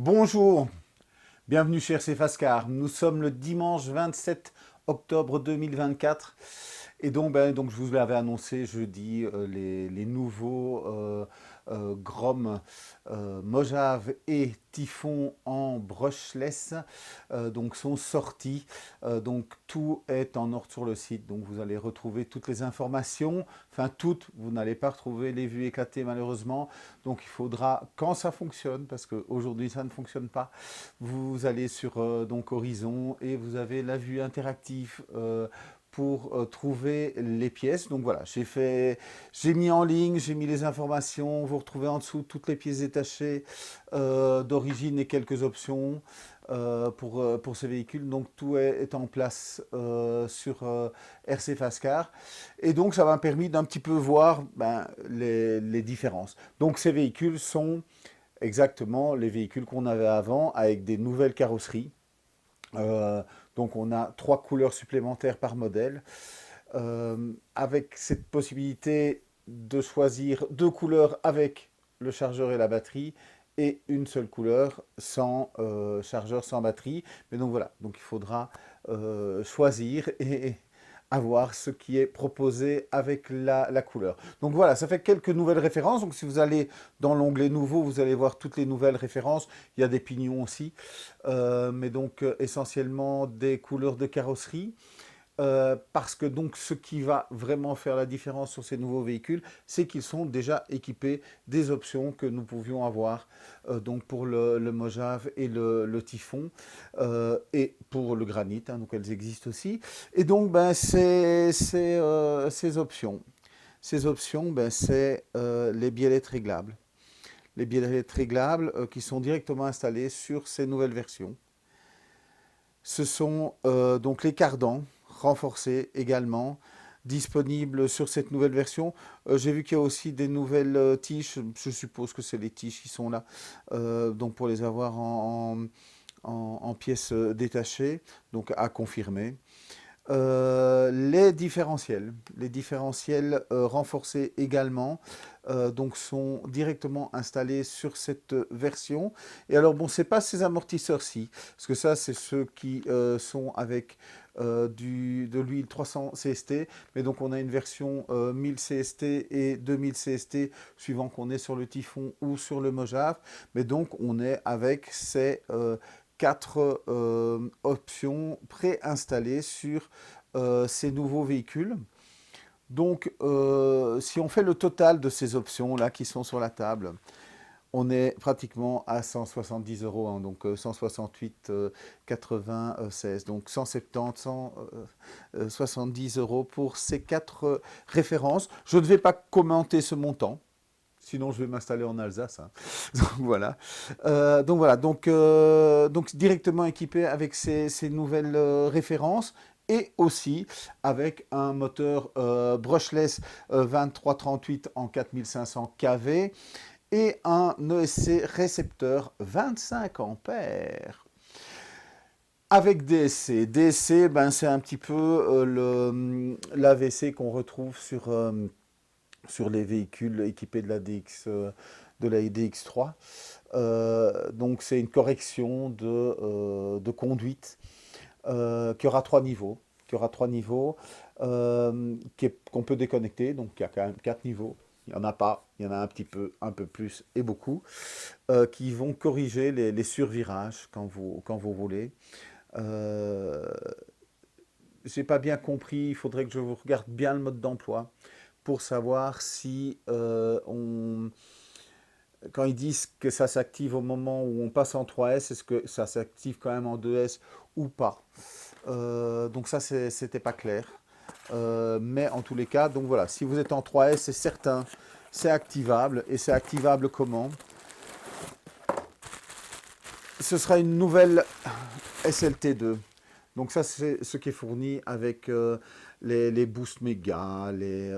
Bonjour, bienvenue chez RC Fascar. Nous sommes le dimanche 27 octobre 2024 et donc je vous l'avais annoncé jeudi, les nouveaux Grom Mojave et Typhon en brushless donc sont sortis. Donc tout est en ordre sur le site, donc vous allez retrouver toutes les informations, enfin toutes, vous n'allez pas retrouver les vues éclatées malheureusement, donc il faudra, quand ça fonctionne, parce qu'aujourd'hui ça ne fonctionne pas, vous allez sur donc Horizon et vous avez la vue interactive pour trouver les pièces. Donc voilà, j'ai mis en ligne, j'ai mis les informations, vous retrouvez en dessous toutes les pièces détachées d'origine et quelques options pour ces véhicules. Donc tout est en place sur RC Fascar. Et donc ça m'a permis d'un petit peu voir les différences. Donc ces véhicules sont exactement les véhicules qu'on avait avant avec des nouvelles carrosseries. Donc on a 3 couleurs supplémentaires par modèle, avec cette possibilité de choisir 2 couleurs avec le chargeur et la batterie et une seule couleur sans chargeur, sans batterie. Mais donc voilà, donc il faudra choisir et avoir ce qui est proposé avec la couleur. Donc voilà, ça fait quelques nouvelles références. Donc si vous allez dans l'onglet nouveau, vous allez voir toutes les nouvelles références. Il y a des pignons aussi, mais donc essentiellement des couleurs de carrosserie. Parce que donc ce qui va vraiment faire la différence sur ces nouveaux véhicules, c'est qu'ils sont déjà équipés des options que nous pouvions avoir donc pour le Mojave et le Typhon et pour le Granit, hein, donc elles existent aussi. Et donc ces options, c'est les biellets réglables. Les biellets réglables qui sont directement installés sur ces nouvelles versions. Ce sont donc les cardans renforcés également, disponibles sur cette nouvelle version. J'ai vu qu'il y a aussi des nouvelles tiges, je suppose que c'est les tiges qui sont là, donc pour les avoir en pièces détachées, donc à confirmer. Les différentiels renforcés également, donc sont directement installés sur cette version. Et alors bon, c'est pas ces amortisseurs-ci, parce que ça c'est ceux qui sont avec de l'huile 300 CST, mais donc on a une version 1000 CST et 2000 CST suivant qu'on est sur le Typhon ou sur le Mojave, mais donc on est avec ces 4 options préinstallées sur ces nouveaux véhicules. Donc, si on fait le total de ces options-là qui sont sur la table, on est pratiquement à 170 euros, hein, donc 168, 96, donc 170, 170 euros pour ces 4 références. Je ne vais pas commenter ce montant. Sinon, je vais m'installer en Alsace, hein. Donc voilà. Donc directement équipé avec ces nouvelles références et aussi avec un moteur brushless 2338 en 4500 kV et un ESC récepteur 25 ampères. Avec DSC. DSC, c'est un petit peu l'AVC qu'on retrouve sur les véhicules équipés de la DX3. Donc c'est une correction de conduite qui aura 3 niveaux. Qu'on peut déconnecter, donc il y a quand même 4 niveaux. Il n'y en a pas, il y en a un peu plus et beaucoup, qui vont corriger les survirages quand vous voulez. Euh, j'ai pas bien compris, il faudrait que je vous regarde bien le mode d'emploi pour savoir si quand ils disent que ça s'active au moment où on passe en 3S, est-ce que ça s'active quand même en 2S ou pas? Donc ça, c'était pas clair. Mais en tous les cas, donc voilà, si vous êtes en 3S, c'est certain, c'est activable. Et c'est activable comment? Ce sera une nouvelle SLT2. Donc ça, c'est ce qui est fourni avec les Boost Mega, les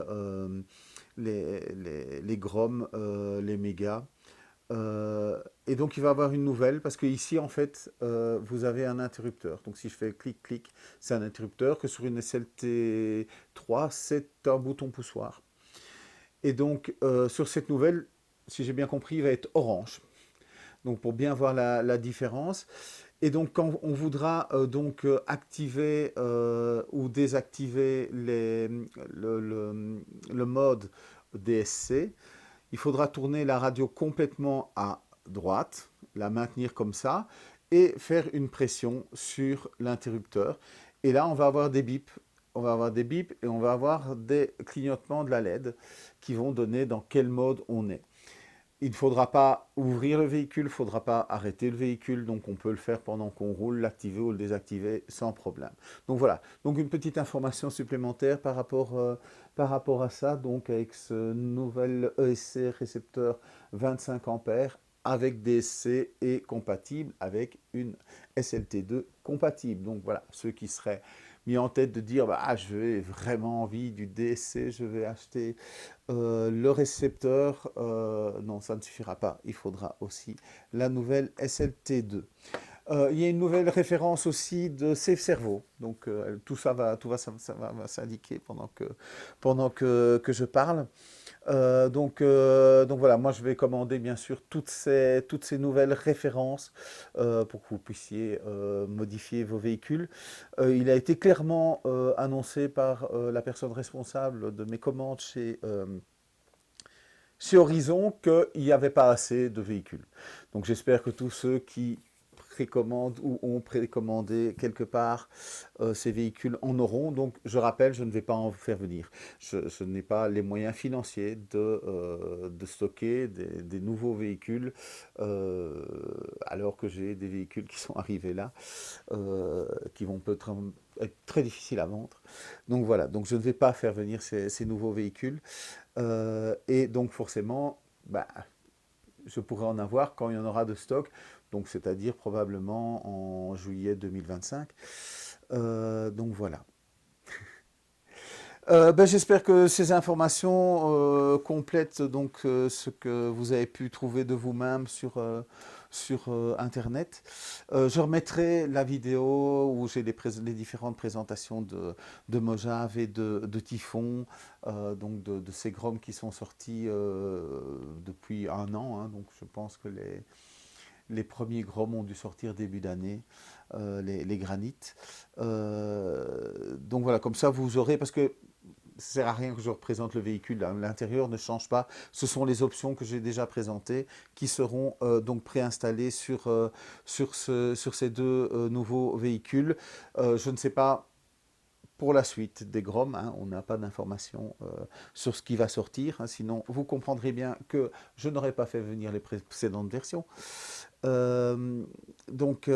Grom, les Mega. Et donc il va avoir une nouvelle parce que ici en fait vous avez un interrupteur. Donc si je fais clic-clic, c'est un interrupteur que sur une SLT3 c'est un bouton poussoir. Et donc sur cette nouvelle, si j'ai bien compris, il va être orange. donc pour bien voir la différence. Et donc quand on voudra activer ou désactiver le mode DSC, il faudra tourner la radio complètement à droite, la maintenir comme ça, et faire une pression sur l'interrupteur. Et là, on va avoir des bips. On va avoir des bips et on va avoir des clignotements de la LED qui vont donner dans quel mode on est. Il ne faudra pas ouvrir le véhicule, il ne faudra pas arrêter le véhicule, donc on peut le faire pendant qu'on roule, l'activer ou le désactiver sans problème. Donc voilà, donc une petite information supplémentaire par rapport à ça, donc avec ce nouvel ESC récepteur 25 ampères avec DSC et compatible avec une SLT2 compatible. Donc voilà, ceux qui seraient mis en tête de dire bah, j'ai vraiment envie du DSC, je vais acheter le récepteur, non, ça ne suffira pas. Il faudra aussi la nouvelle SLT2. Il y a une nouvelle référence aussi de Safe Servo. Donc tout ça va s'indiquer pendant que je parle. Donc voilà, moi je vais commander bien sûr toutes ces nouvelles références pour que vous puissiez modifier vos véhicules. Il a été clairement annoncé par la personne responsable de mes commandes chez Horizon qu'il n'y avait pas assez de véhicules. Donc j'espère que tous ceux qui précommandent ou ont précommandé quelque part ces véhicules en auront. Donc je rappelle, je ne vais pas en faire venir. Je n'ai pas les moyens financiers de stocker des nouveaux véhicules alors que j'ai des véhicules qui sont arrivés là, qui vont peut-être être très difficiles à vendre. Donc voilà, donc je ne vais pas faire venir ces nouveaux véhicules. Et donc forcément, bah, je pourrais en avoir quand il y en aura de stock, donc c'est-à-dire probablement en juillet 2025. Donc voilà. J'espère que ces informations complètent donc ce que vous avez pu trouver de vous-même sur Internet. Je remettrai la vidéo où j'ai les différentes présentations de Mojave et de Typhon, donc de ces Grom qui sont sortis depuis un an. Hein, donc je pense que les premiers Grom ont dû sortir début d'année, les granites. Donc voilà, comme ça vous aurez, parce que ça sert à rien que je représente le véhicule, l'intérieur ne change pas. Ce sont les options que j'ai déjà présentées qui seront donc préinstallées sur ces deux nouveaux véhicules. Je ne sais pas pour la suite des Grom, hein, on n'a pas d'informations sur ce qui va sortir, hein, sinon vous comprendrez bien que je n'aurais pas fait venir les précédentes versions. Euh, donc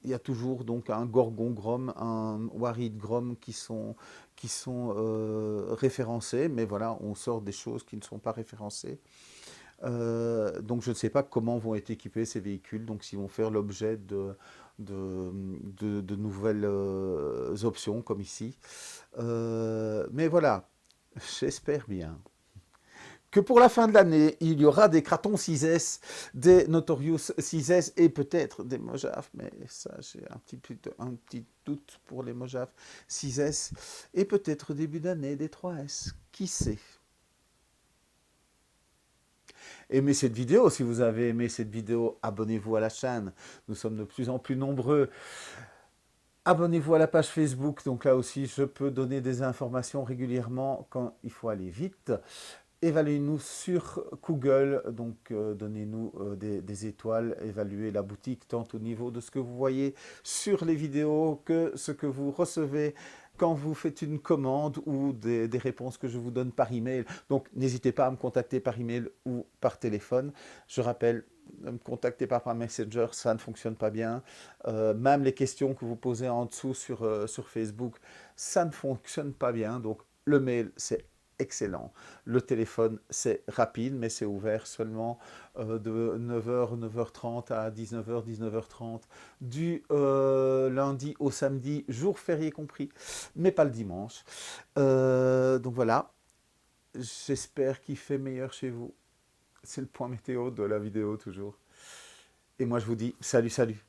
il y a toujours donc un Gorgon Grom, un Warid Grom qui sont référencés, mais voilà, on sort des choses qui ne sont pas référencées. Donc je ne sais pas comment vont être équipés ces véhicules, donc s'ils vont faire l'objet de nouvelles options comme ici. Mais voilà, j'espère bien que pour la fin de l'année, il y aura des Kraton 6S, des Notorious 6S et peut-être des Mojave, mais ça j'ai un petit doute pour les Mojave 6S, et peut-être début d'année des 3S, qui sait. Aimez cette vidéo, si vous avez aimé cette vidéo, abonnez-vous à la chaîne, nous sommes de plus en plus nombreux. Abonnez-vous à la page Facebook, donc là aussi je peux donner des informations régulièrement quand il faut aller vite. Évaluez-nous sur Google, donc donnez-nous des étoiles, évaluez la boutique tant au niveau de ce que vous voyez sur les vidéos que ce que vous recevez quand vous faites une commande ou des réponses que je vous donne par email. Donc n'hésitez pas à me contacter par email ou par téléphone. Je rappelle, me contacter par Messenger, ça ne fonctionne pas bien. Même les questions que vous posez en dessous sur Facebook, ça ne fonctionne pas bien. Donc le mail, c'est excellent. Le téléphone, c'est rapide, mais c'est ouvert seulement de 9h, 9h30 à 19h, 19h30, du lundi au samedi, jour férié compris, mais pas le dimanche. Donc voilà, j'espère qu'il fait meilleur chez vous. C'est le point météo de la vidéo toujours. Et moi je vous dis salut, salut.